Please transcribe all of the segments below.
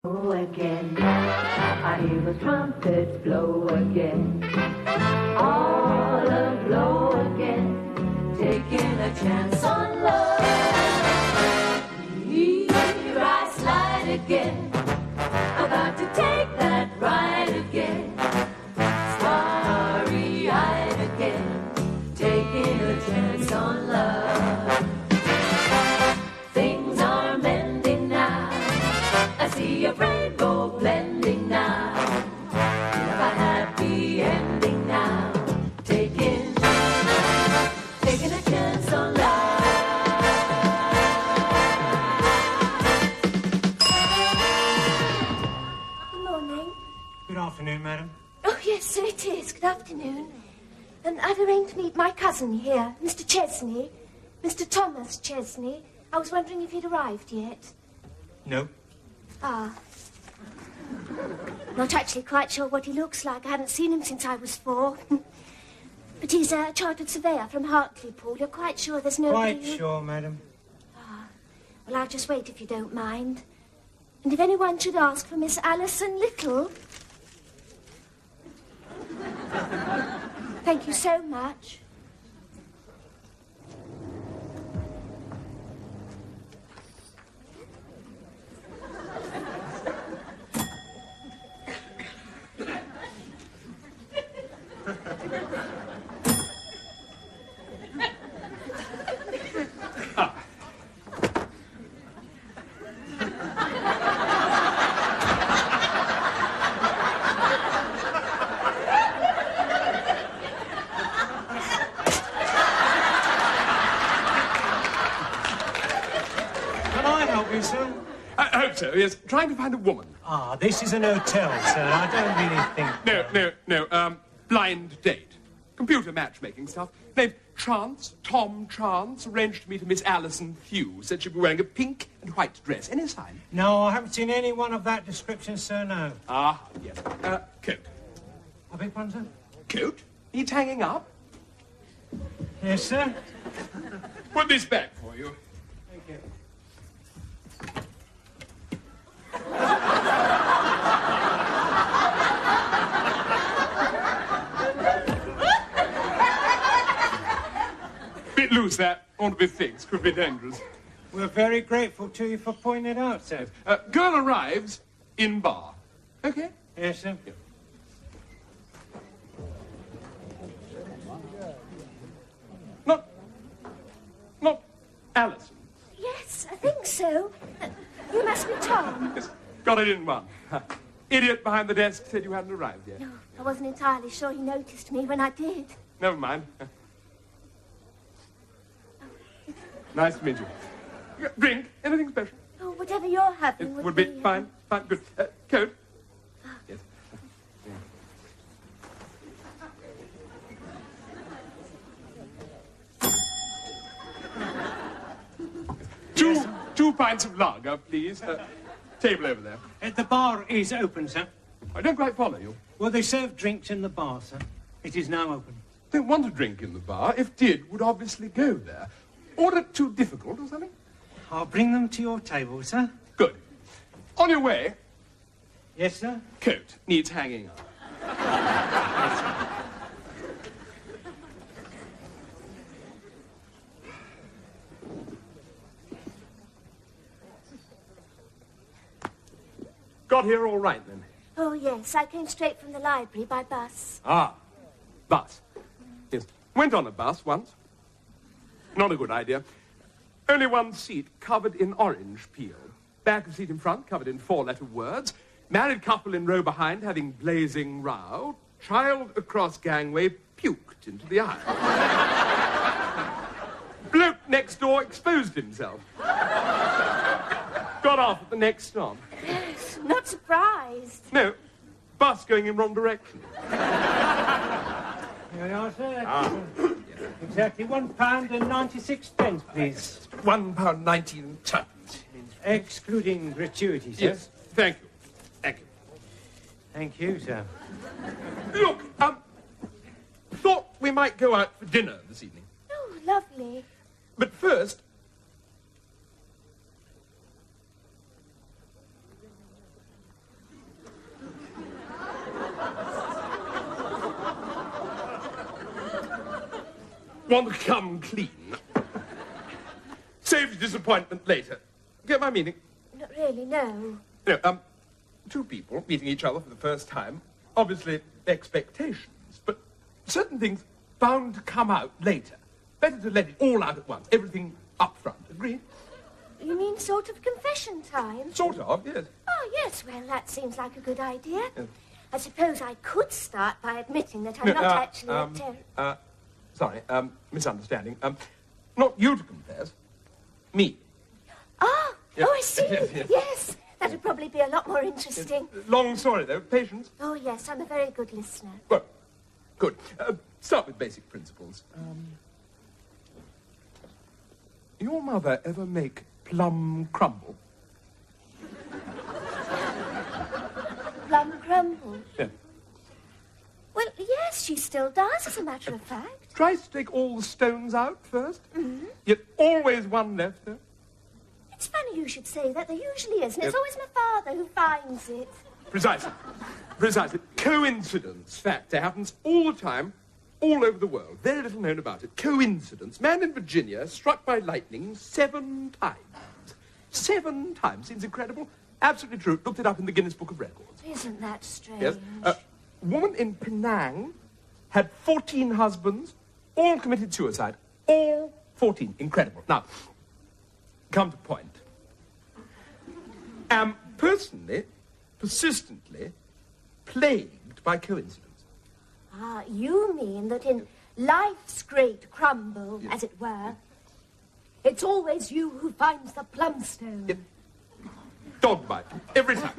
Oh, again, I hear the trumpets blow again, all aglow again, taking a chance on love. Here I slide again, about to take that ride again, starry-eyed again, taking a chance on love. Things are mending now, I see a rainbow blending now, have a happy ending now, taking a chance on love. Good morning. Good afternoon, madam. Oh, yes, so it is. Good afternoon. And I've arranged to meet my cousin here, Mr. Chesney, Mr. Thomas Chesney. I was wondering if he'd arrived yet. No. Ah. Not actually quite sure what he looks like. I haven't seen him since I was 4. But he's a chartered surveyor from Hartlepool. You're quite sure there's nobody... Quite sure, madam. Ah. Well, I'll just wait if you don't mind. And if anyone should ask for Miss Alison Little... Thank you so much. Yes, trying to find a woman. Ah, this is an hotel, sir. I don't really think... No. Blind date. Computer matchmaking stuff. Named Chance, Tom Chance, arranged to meet a Miss Alison Hugh. Said she'd be wearing a pink and white dress. Any sign? No, I haven't seen anyone of that description, sir, no. Ah, yes. Coat. I beg pardon, sir? Coat? Needs hanging up? Yes, sir. Put this back for you. Thank you. Bit loose, that. Ought to be fixed. Could be dangerous. We're very grateful to you for pointing it out, sir. Girl arrives in bar. Okay? Yes, sir. Yeah. Not Alison. Yes, I think so. You must be Tom. Yes, got it in one. Idiot behind the desk said you hadn't arrived yet. No, I wasn't entirely sure he noticed me when I did. Never mind. Nice to meet you. Drink? Anything special? Oh, whatever you're having Would be fine. Fine, good. Coat? Yes. Two pints of lager, please. Table over there. The bar is open, sir. I don't quite follow you. Well, they serve drinks in the bar, sir. It is now open. Don't want to drink in the bar. If did, would obviously go there. Order too difficult or something? I'll bring them to your table, sir. Good. On your way. Yes, sir? Coat needs hanging up. Yes, sir. Got here all right, then? Oh, yes, I came straight from the library by bus. Ah, bus. Yes. Went on a bus once. Not a good idea. Only one seat covered in orange peel. Back of seat in front covered in 4-letter words. Married couple in row behind having blazing row. Child across gangway puked into the aisle. Bloke next door exposed himself. Got off at the next stop. Yes, not surprised. No, bus going in wrong direction. Here we are, sir. Exactly £1.96, please. £1.19. Excluding gratuity, sir. Yes, thank you. Thank you. Thank you, sir. Look, thought we might go out for dinner this evening. Oh, lovely. But first, Want to come clean. Saves disappointment later. Get my meaning? Not really, no. No, two people meeting each other for the first time, obviously expectations, but certain things bound to come out later. Better to let it all out at once, everything up front. Agreed? You mean sort of confession time? Sort of, yes. Oh, yes, well, that seems like a good idea. Yes. I suppose I could start by admitting that I'm not actually a terrorist. Sorry, misunderstanding. Not you to confess, me. Oh, Yes. oh, I see. Yes. Yes, that would probably be a lot more interesting. Long story, though. Patience. Oh, yes, I'm a very good listener. Well, good. Start with basic principles. Your mother ever make plum crumble? Plum crumble? Yeah. Well, yes, she still does, as a matter of fact. Tries to take all the stones out first. Mm-hmm. Yet always one left, though. It's funny you should say that. There usually is, and it's Yes. always my father who finds it. Precisely. Precisely. Coincidence factor happens all the time, all over the world. Very little known about it. Coincidence. Man in Virginia struck by lightning 7 times. 7 times. Seems incredible. Absolutely true. Looked it up in the Guinness Book of Records. Isn't that strange? Yes. Woman in Penang had 14 husbands, all committed suicide. All 14. Incredible. Now, come to point. Am personally, persistently plagued by coincidence. Ah, you mean that in life's great crumble, Yes. as it were, it's always you who finds the plumstone. Yep. Dog bite. Every time.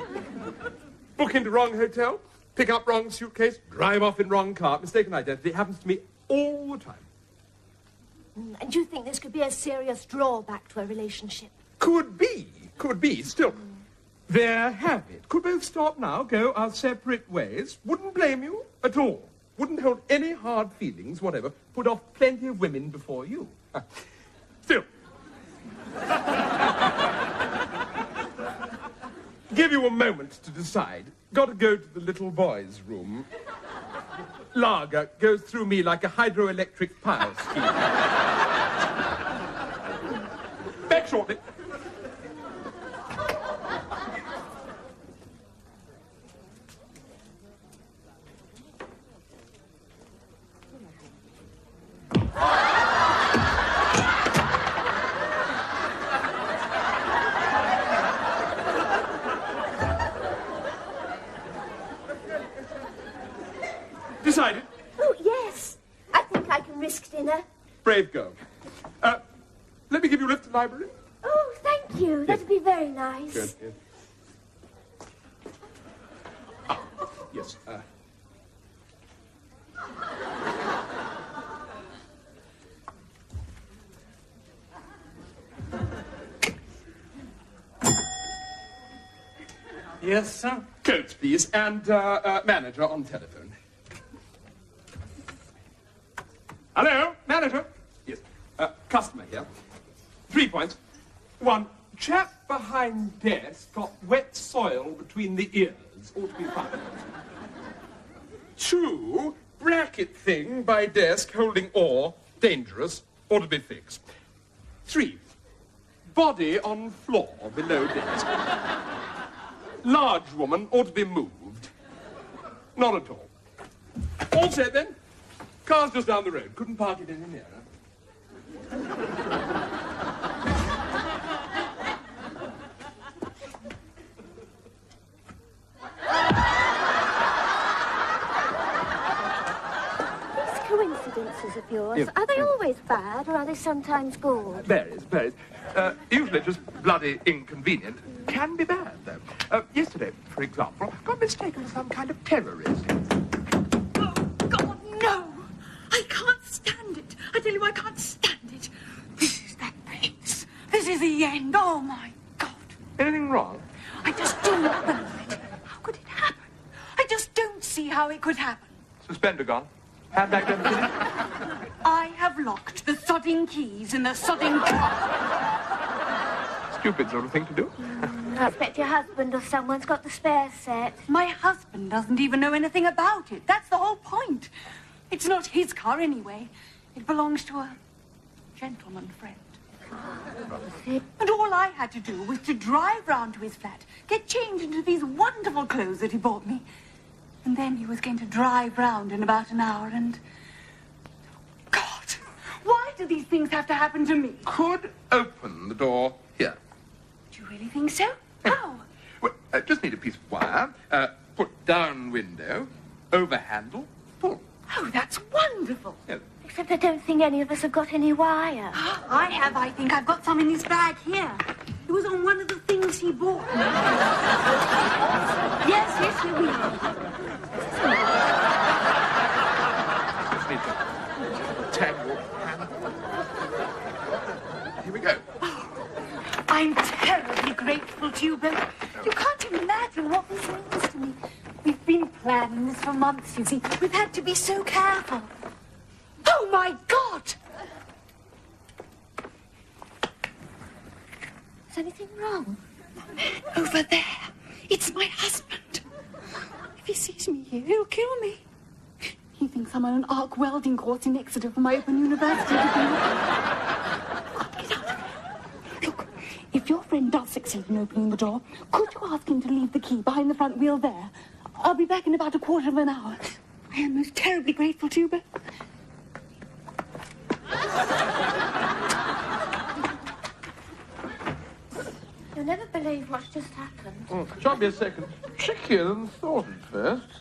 Book into wrong hotel, pick up wrong suitcase, drive off in wrong car, mistaken identity. It happens to me all the time. And you think this could be a serious drawback to a relationship? Could be. Still, there have it. Could both stop now, go our separate ways. Wouldn't blame you at all. Wouldn't hold any hard feelings, whatever. Put off plenty of women before you. Still. Give you a moment to decide. Got to go to the little boy's room. Lager goes through me like a hydroelectric power scheme. Back shortly. Decided. Oh, yes. I think I can risk dinner. Brave girl. Let me give you a lift to the library. Oh, thank you. That'd be very nice. Good. Yes. Yes. Yes, sir? Coats, please, and manager on telephone. Hello, manager. Yes. Customer here. 3 points. 1, chap behind desk got wet soil between the ears. Ought to be fine. 2, bracket thing by desk holding ore. Dangerous. Ought to be fixed. 3, body on floor below desk. Large woman ought to be moved. Not at all. All set then. Car's just down the road. Couldn't park it any nearer. These coincidences of yours, Yes. are they always bad or are they sometimes good? Varies. Usually just bloody inconvenient. Can be bad, though. Yesterday, for example, got mistaken for some kind of terrorist. Oh, God, no! I can't stand it. I tell you, I can't stand it. This is that place. This is the end. Oh, my God. Anything wrong? I just do not believe it. How could it happen? I just don't see how it could happen. Suspender gone. Handbag done finished? I have locked the sodding keys in the sodding car. Stupid sort of thing to do. I expect your husband or someone's got the spare set. My husband doesn't even know anything about it. That's the whole point. It's not his car anyway. It belongs to a gentleman friend. And all I had to do was to drive round to his flat, get changed into these wonderful clothes that he bought me. And then he was going to drive round in about an hour and... God, why do these things have to happen to me? Could open the door here. Do you really think so? How? Well, just need a piece of wire, put down window, over handle, pull. Oh, that's wonderful. Yes. Except I don't think any of us have got any wire. I have, I think. I've got some in this bag here. It was on one of the things he bought me. Yes, here we are. Just need to tangle handle. Here we go. I'm terribly grateful to you both. You can't imagine what this means to me. We've been planning this for months, you see. We've had to be so careful. Oh, my God! Is anything wrong? Over there. It's my husband. If he sees me here, he'll kill me. He thinks I'm on an arc welding course in Exeter for my Open University degree. Look, if your friend does succeed in opening the door, could you ask him to leave the key behind the front wheel there? I'll be back in about a quarter of an hour. I am most terribly grateful to you both. You'll never believe what's just happened. Try me a second. Trickier than thought at first.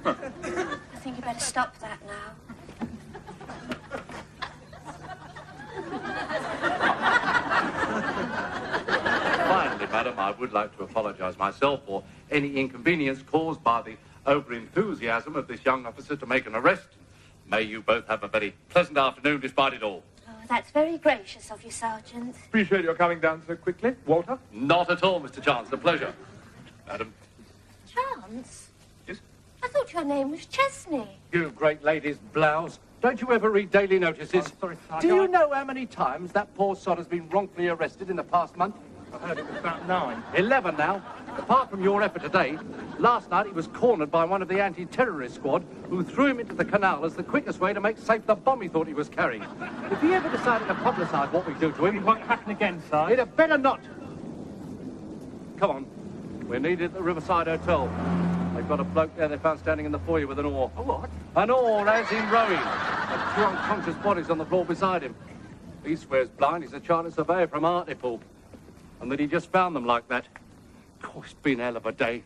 I think you better stop that now. Finally, madam, I would like to apologise myself for any inconvenience caused by the over-enthusiasm of this young officer to make an arrest. May you both have a very pleasant afternoon despite it all. Oh, that's very gracious of you, Sergeant. Appreciate your coming down so quickly. Walter? Not at all, Mr. Chancellor. Pleasure. Madam. Chance? Yes? I thought your name was Chesney. You great lady's blouse. Don't you ever read daily notices? Sorry, Do you know how many times that poor sod has been wrongfully arrested in the past month? I heard it was about 9. 11 now. Apart from your effort today, last night he was cornered by one of the anti-terrorist squad who threw him into the canal as the quickest way to make safe the bomb he thought he was carrying. If he ever decided to publicise what we do to him... It won't happen again, sir. He'd have better not. Come on. We're needed at the Riverside Hotel. They've got a bloke there they found standing in the foyer with an oar. A what? An oar, as in rowing. And 2 unconscious bodies on the floor beside him. He swears blind he's a chartered surveyor from Hartlepool. And that he just found them like that. Oh, it's been a hell of a day.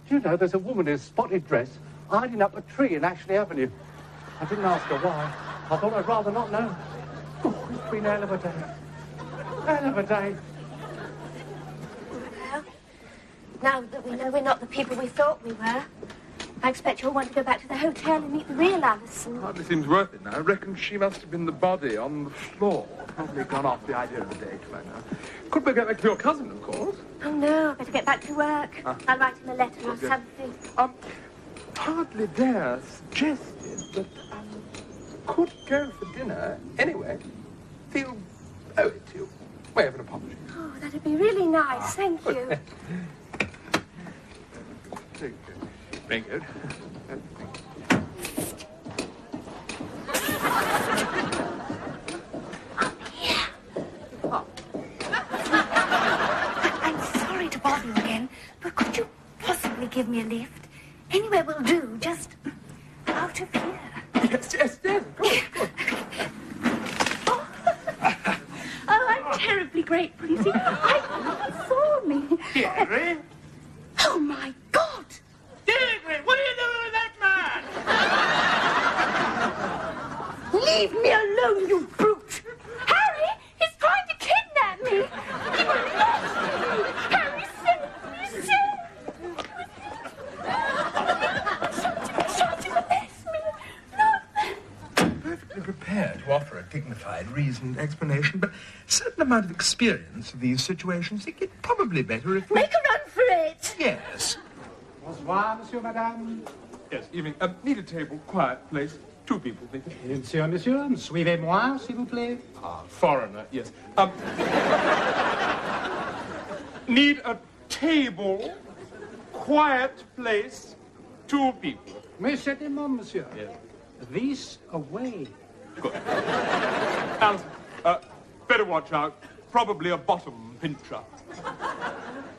Do you know, there's a woman in a spotted dress hiding up a tree in Ashley Avenue. I didn't ask her why. I thought I'd rather not know. Oh, it's been a hell of a day. Hell of a day. Well, now that we know we're not the people we thought we were, I expect you'll want to go back to the hotel and meet the real Alison. Hardly seems worth it now. I reckon she must have been the body on the floor. Probably gone off the idea of the date by now. Could we get back to your cousin, of course? Oh, no, I better get back to work. I'll write him a letter or Okay. something. Hardly dare suggested, but could go for dinner anyway. Feel owe it to you. Way of an apology. Oh, that'd be really nice. Thank you. Very good. I'm sorry to bother you again, but could you possibly give me a lift? Anywhere will do, just out of here. Yes, yes. Oh, I'm terribly grateful, you see. I thought you saw me. Jerry? Oh, my God! Deirdre, what are you doing with that man? Leave me alone, you brute! Harry, he's trying to kidnap me. He won't let me. Harry, save me, Perfectly prepared to offer a dignified, reasoned explanation, but a certain amount of experience of these situations think it probably better if we... Make a run for it. Yes. Bonsoir, monsieur, madame. Yes, evening. Need a table, quiet place. 2 people, please. Monsieur, suivez-moi, s'il vous plaît. Ah, foreigner, yes. Need a table, quiet place, 2 people. Mais c'est immense, monsieur. Yes. This away. Good. Alison, better watch out. Probably a bottom pincher.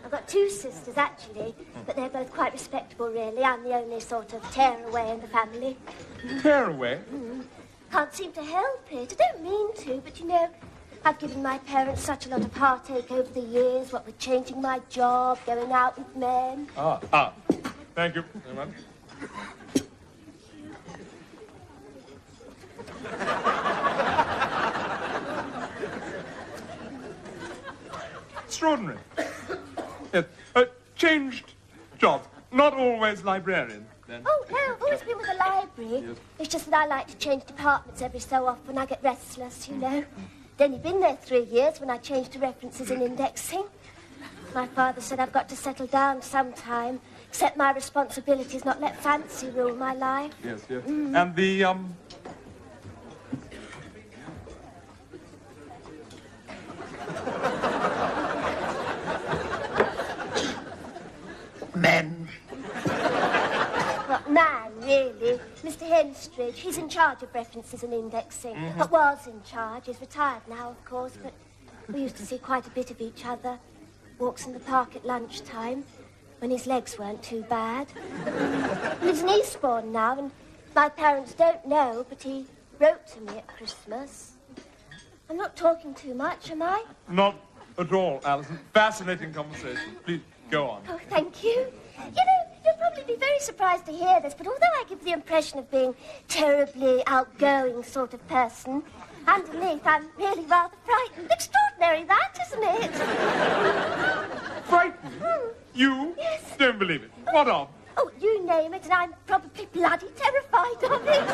I've got 2 sisters, actually, but they're both quite respectable, really. I'm the only sort of tearaway in the family. Tearaway? Can't seem to help it. I don't mean to, but, you know, I've given my parents such a lot of heartache over the years, what with changing my job, going out with men. Ah. Thank you very much. Extraordinary. Yes. Changed job. Not always librarian, then. Oh, no, I've always been with the library. Yes. It's just that I like to change departments every so often. I get restless, you know. I'd only been there 3 years when I changed to references and indexing. My father said I've got to settle down sometime, accept my responsibilities, not let fancy rule my life. Yes. And the, Men. Well, man, really. Mr. Henstridge, he's in charge of references and indexing. But was in charge. He's retired now, of course, but we used to see quite a bit of each other. Walks in the park at lunchtime, when his legs weren't too bad. He lives in Eastbourne now, and my parents don't know, but he wrote to me at Christmas. I'm not talking too much, am I? not at all, Alison. Fascinating conversation. Please, go on. Oh, thank you. You know, you'll probably be very surprised to hear this, but although I give the impression of being terribly outgoing sort of person, underneath I'm really rather frightened. Extraordinary, that, isn't it? Frightened? You? Yes. Don't believe it. What of? Oh, you name it, and I'm probably bloody terrified of it.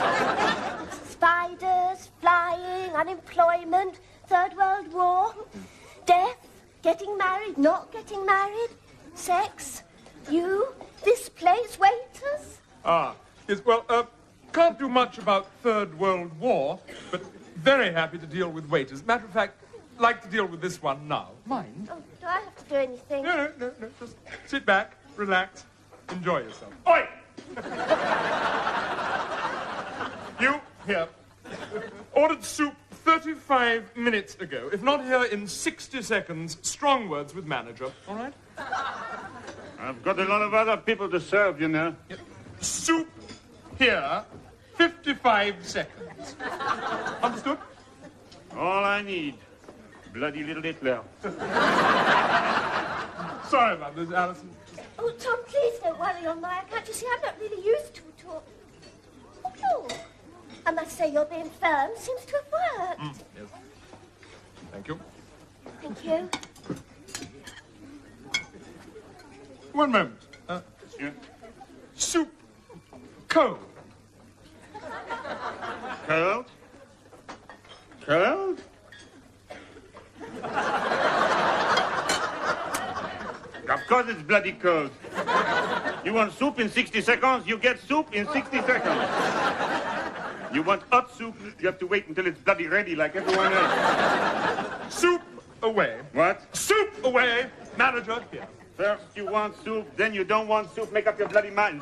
Spiders, flying, unemployment, Third World War, death, getting married, not getting married, sex, you, this place, waiters. Yes, well, can't do much about Third World War, but very happy to deal with waiters. Matter of fact, like to deal with this one now. Mind? Oh, do I have to do anything? No. Just sit back, relax, enjoy yourself. Oi! You, here. Ordered soup 35 minutes ago. If not here in 60 seconds, strong words with manager. All right? I've got a lot of other people to serve, you know. Soup here, 55 seconds. Understood? All I need. Bloody little Hitler. Sorry about this, Alison. Oh, Tom, please don't worry on my account. You see, I'm not really used to it all. Oh, look. I must say you're being firm. Seems to have worked. Yes. Thank you. Thank you. One moment. Monsieur? Soup. Cold. Cold? Cold? Of course it's bloody cold. You want soup in 60 seconds, you get soup in 60 seconds. You want hot soup, you have to wait until it's bloody ready like everyone else. Soup away. What? Soup away. Manager here. First you want soup, then you don't want soup. Make up your bloody mind.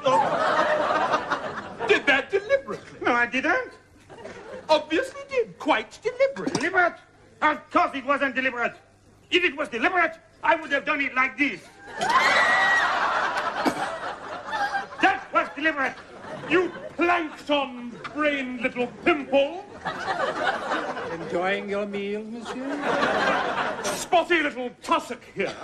Did that deliberately. No, I didn't. Obviously did. Quite deliberate. Deliberate? Of course it wasn't deliberate. If it was deliberate, I would have done it like this. That was deliberate. You plankton-brained little pimple. Enjoying your meal, monsieur? Spotty little tussock here.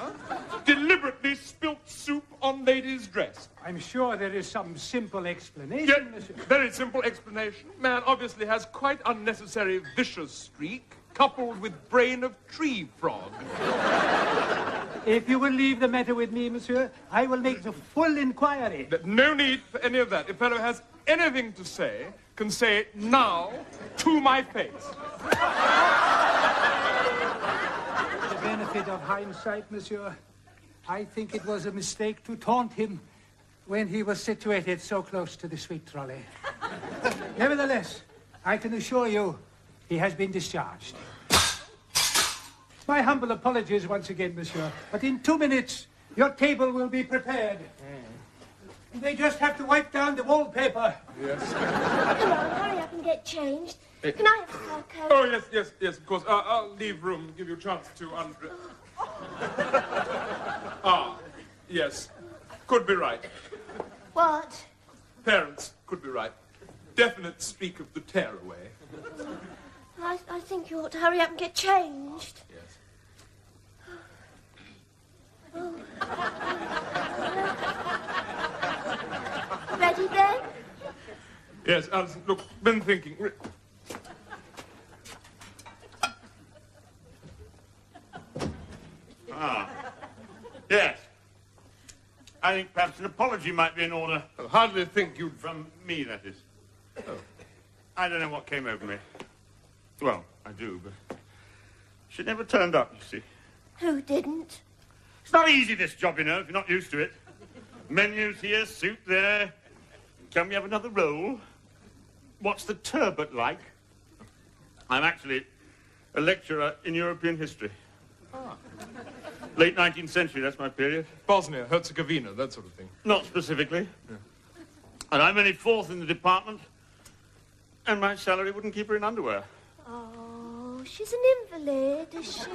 Deliberately spilt soup on lady's dress. I'm sure there is some simple explanation, Yeah, monsieur. very simple explanation. Man obviously has quite unnecessary vicious streak, coupled with brain of tree frog. If you will leave the matter with me, monsieur, I will make the full inquiry. No need for any of that. If fellow has anything to say, can say it now to my face. The benefit of hindsight, monsieur, I think it was a mistake to taunt him when he was situated so close to the sweet trolley. Nevertheless, I can assure you he has been discharged. My humble apologies once again, monsieur, but in 2 minutes Your table will be prepared. They just have to wipe down the wallpaper. Yes. Come on, hurry up and get changed. Can I have a fur coat? Oh, yes, of course. I'll leave room, give you a chance to undress. Yes. Could be right. What? Parents could be right. Definite speak of the tearaway. I think you ought to hurry up and get changed. Yes. Ready, then? Yes, Alison, look, been thinking. Yes. I think perhaps an apology might be in order. I hardly think you'd... From me, that is. Oh. I don't know what came over me. Well, I do, but she never turned up, you see. Who didn't? It's not easy, this job, you know, if you're not used to it. Menus here, soup there. Can we have another roll? What's the turbot like? I'm actually a lecturer in European history. Late 19th century, that's my period. Bosnia, Herzegovina, that sort of thing. Not specifically. Yeah. And I'm only fourth in the department, and my salary wouldn't keep her in underwear. Oh, she's an invalid, is she?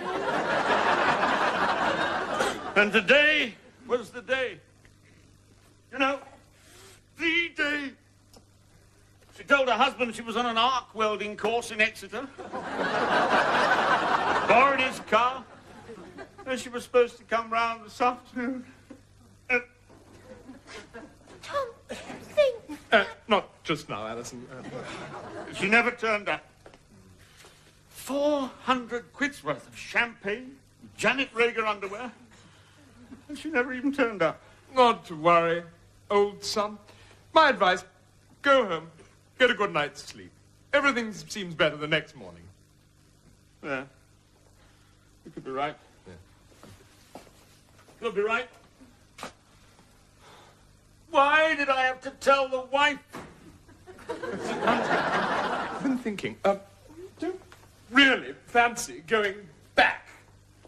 And today was the day. You know, the day. She told her husband she was on an arc welding course in Exeter. Borrowed his car. And she was supposed to come round this afternoon. Tom, think. Not just now, Alison. She never turned up. 400 quid's worth of champagne, Janet Rager underwear, and she never even turned up. Not to worry, old son. My advice, go home, get a good night's sleep. Everything seems better the next morning. Yeah. You could be right. You'll be right. Why did I have to tell the wife? I've been thinking, don't really fancy going back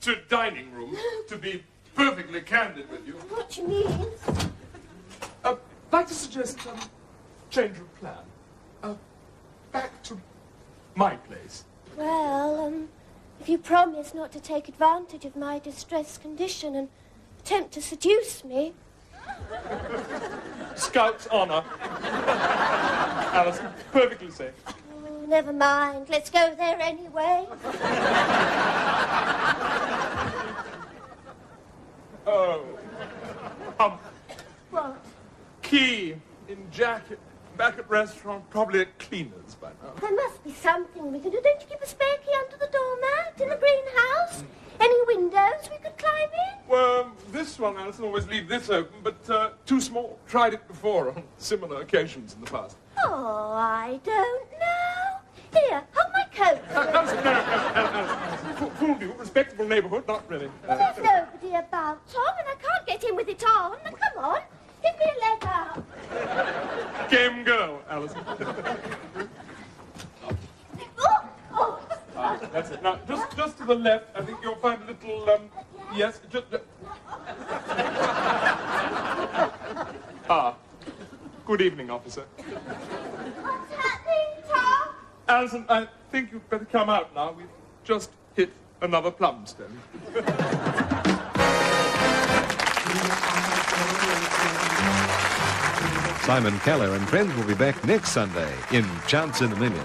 to dining room, to be perfectly candid with you. What do you mean? I'd like to suggest change of plan. Back to my place. Well, if you promise not to take advantage of my distressed condition and attempt to seduce me. Scout's honor. Alison, perfectly safe. Oh, never mind. Let's go there anyway. Oh. What? Key in jacket. Back at restaurant, probably at cleaners by now. There must be something we can do. Don't you keep a spare key under the doormat in the greenhouse? Any windows we could climb in? Well, this one, Alison, always leave this open, but too small. Tried it before on similar occasions in the past. Oh, I don't know. Here, hold my coat. No. Fooled you. Respectable neighbourhood, not really. There's nobody about, Tom, and I can't get in with it on. Now, come on. Give me a leg up. Game girl, Alison. Oh. That's it. Now, just to the left, I think you'll find a little, yes, just... Good evening, officer. What's happening, Tom? Alison, I think you'd better come out now. We've just hit another plumstone. Simon Callow and friends will be back next Sunday in Chance in a Million.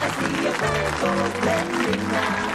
I see a rainbow blending now.